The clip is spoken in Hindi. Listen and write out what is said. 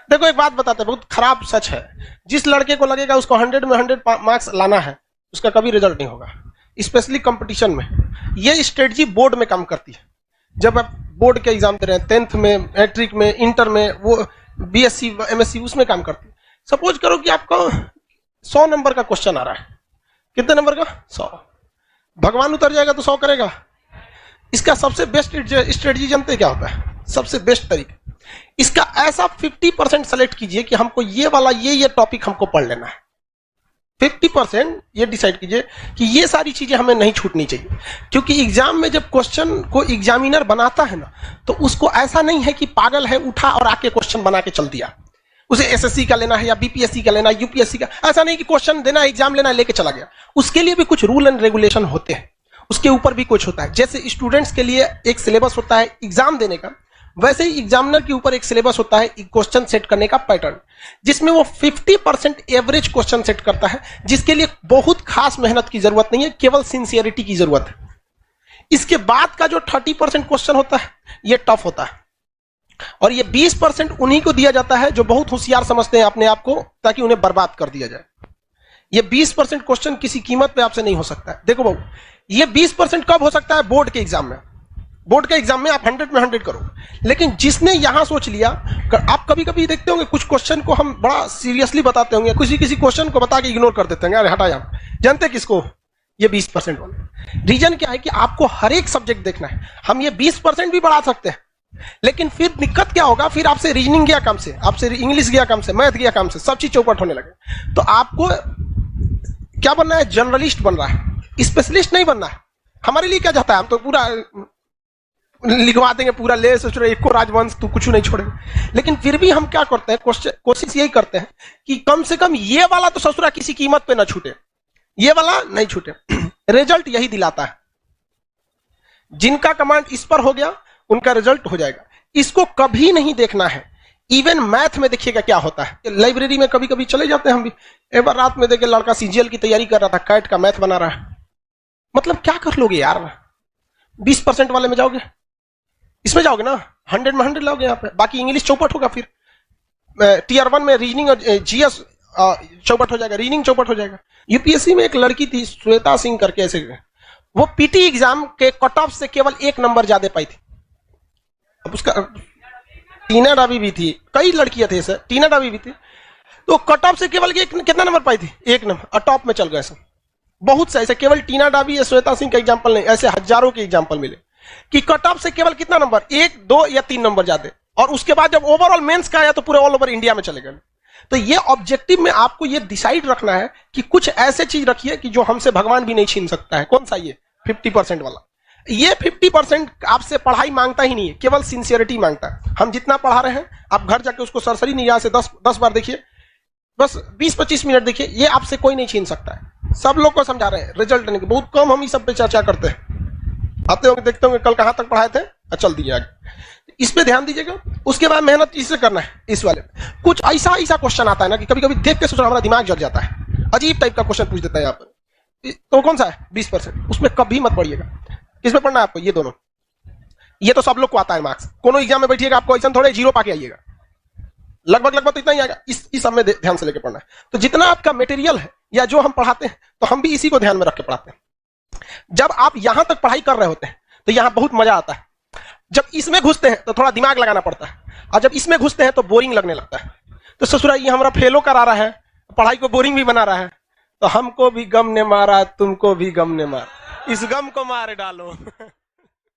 देखो एक बात बताते हैं, बहुत खराब सच है, जिस लड़के को लगेगा उसको 100 में 100 मार्क्स लाना है, उसका कभी रिजल्ट नहीं होगा, स्पेशली कंपटीशन में। ये स्ट्रेटजी बोर्ड में काम करती है। जब आप बोर्ड के एग्जाम दे रहे हैं, 10th में, मैट्रिक में, इंटर में, वो बीएससी एमएससी, उसमें काम करती है। सपोज करो कि आपको 100 नंबर का क्वेश्चन आ रहा है, कितने नंबर का? 100। भगवान उतर जाएगा तो 100 करेगा? इसका सबसे बेस्ट स्ट्रेटजी जानते क्या होता है? सबसे बेस्ट तरीका, इसका ऐसा 50% सेलेक्ट कीजिए कि हमको ये वाला ये टॉपिक हमको पढ़ लेना है। 50% ये डिसाइड कीजिए कि ये सारी चीजें हमें नहीं छूटनी चाहिए, क्योंकि एग्जाम में जब क्वेश्चन को एग्जामिनर बनाता है ना, तो उसको ऐसा नहीं है कि पागल है उठा और आके क्वेश्चन बना के चल दिया। उसे एसएससी का लेना है या बीपीएससी का लेना है, यूपीएससी का, ऐसा नहीं कि क्वेश्चन देना है, एग्जाम लेना है, लेके चला गया। उसके लिए भी कुछ रूल एंड रेगुलेशन होते हैं, उसके ऊपर भी कुछ होता है। जैसे स्टूडेंट्स के लिए एक सिलेबस होता है एग्जाम देने का, वैसे ही एग्जामिनर के ऊपर एक सिलेबस होता है क्वेश्चन सेट करने का पैटर्न, जिसमें वो 50% एवरेज क्वेश्चन सेट करता है, जिसके लिए बहुत खास मेहनत की जरूरत नहीं है, केवल सिंसियरिटी की जरूरत है। इसके बाद का जो 30% क्वेश्चन होता है, ये टफ होता है, और ये 20% उन्हीं को दिया जाता है जो बहुत होशियार समझते हैं अपने आप को, ताकि उन्हें बर्बाद कर दिया जाए। ये 20% क्वेश्चन किसी कीमत पे आपसे नहीं हो सकता है। देखो बाबू, ये 20% कब हो सकता है? बोर्ड के एग्जाम में। बोर्ड के एग्जाम में आप 100 में 100 करो, लेकिन जिसने यहां सोच लिया, आप कभी कभी देखते होंगे कुछ क्वेश्चन को हम बड़ा सीरियसली बताते होंगे, किसी क्वेश्चन को बता के इग्नोर कर देते हैं, अरे हटा यार। जानते किसको? ये 20% वाले। रीजन क्या है कि आपको हर एक सब्जेक्ट देखना है। हम ये 20% भी बढ़ा सकते हैं, लेकिन फिर दिक्कत क्या होगा, फिर आपसे रीजनिंग गया कम से, आपसे इंग्लिश गया कम से, मैथ गया कम से, सब चीज चौपट होने लगे। तो आपको क्या बनना है? जर्नलिस्ट बनना है, स्पेशलिस्ट नहीं बनना है। हमारे लिए क्या चाहता है? हम तो पूरा लिखवा देंगे, पूरा ले सोच रहे एको राजवंश तो कुछ नहीं छोड़ेंगे। लेकिन फिर भी हम क्या करते हैं, कोशिश यही करते हैं कि कम से कम ये वाला तो ससुरा किसी कीमत पे ना छूटे, ये वाला नहीं छूटे। रिजल्ट यही दिलाता है। जिनका कमांड इस पर हो गया, उनका रिजल्ट हो जाएगा। इसको कभी नहीं देखना है। इवन मैथ में देखिएगा क्या होता है। लाइब्रेरी में कभी कभी चले जाते हैं हम भी। एक बार रात में देखे लड़का सीजीएल की तैयारी कर रहा था, कैट का मैथ बना रहा है। मतलब क्या कर लोगे यार? 20% वाले में जाओगे, इसमें जाओगे ना, 100 में 100 लाओगे यहाँ पे, बाकी इंग्लिश चौपट होगा। फिर टीयर 1 में रीजनिंग और जीएस चौपट हो जाएगा, रीजनिंग चौपट हो जाएगा। यूपीएससी में एक लड़की थी श्वेता सिंह करके, ऐसे वो पीटी एग्जाम के कट ऑफ से केवल 1 नंबर ज्यादा पाई थी। अब उसका टीना डाबी भी थी, कई लड़कियां थे सर, टीना डाबी भी थी, तो कट ऑफ से केवल कितना नंबर पाई थी? 1 नंबर, और टॉप में चल गए। बहुत से ऐसे, केवल टीना डाबी या श्वेता सिंह का एग्जाम्पल नहीं, ऐसे हजारों के एग्जाम्पल मिले कि कट ऑफ से केवल कितना नंबर, 1, 2 या 3 नंबर ज्यादा, और उसके बाद जब ओवरऑल मेंस का आया तो पूरे ऑल ओवर इंडिया में चले गए। तो ये ऑब्जेक्टिव में आपको ये डिसाइड रखना है कि कुछ ऐसे चीज रखिए कि जो हमसे भगवान भी नहीं छीन सकता है। कौन सा? ये 50% वाला। ये 50% आपसे पढ़ाई मांगता ही नहीं है, केवल सिंसियरिटी मांगता है। हम जितना पढ़ा रहे हैं, आप घर जाके उसको सरसरी निगाह से 10 बार देखिए, बस 20-25 मिनट देखिए, ये आपसे कोई नहीं छीन सकता है। सब लोग को समझा रहे हैं, रिजल्ट नहीं, बहुत कम हम इस सब पे चर्चा करते हैं। आते होंगे, देखते होंगे कल कहां तक पढ़ाए थे, चल दिए आगे। इस पे ध्यान दीजिएगा। उसके बाद मेहनत इससे करना है। इस वाले कुछ ऐसा क्वेश्चन आता है ना कि कभी कभी देख के सोचना हमारा दिमाग जल जाता है, अजीब टाइप का क्वेश्चन पूछ देता है यहाँ पर। तो कौन सा है? 20%। उसमें कभी मत पढ़िएगा। किसमें पढ़ना है आपको? ये दोनों। ये तो सब लोग को आता है मार्क्स। कोनो एग्जाम में बैठिएगा, आपको ऐसा थोड़े 0 पाके आइएगा, लगभग तो इतना ही आएगा। इस सब में ध्यान से लेके पढ़ना है। तो जितना आपका मटेरियल है या जो हम पढ़ाते हैं, तो हम भी इसी को ध्यान में रख के पढ़ाते हैं। जब आप यहां तक पढ़ाई कर रहे होते हैं तो यहां बहुत मजा आता है। जब इसमें घुसते हैं तो थोड़ा दिमाग लगाना पड़ता है, और जब इसमें घुसते हैं तो बोरिंग लगने लगता है। तो ससुरा ये हमारा फेलो करा रहा है, पढ़ाई को बोरिंग भी बना रहा है। तो हमको भी गम ने मारा, तुमको भी गम ने मारा, इस गम को मार डालो।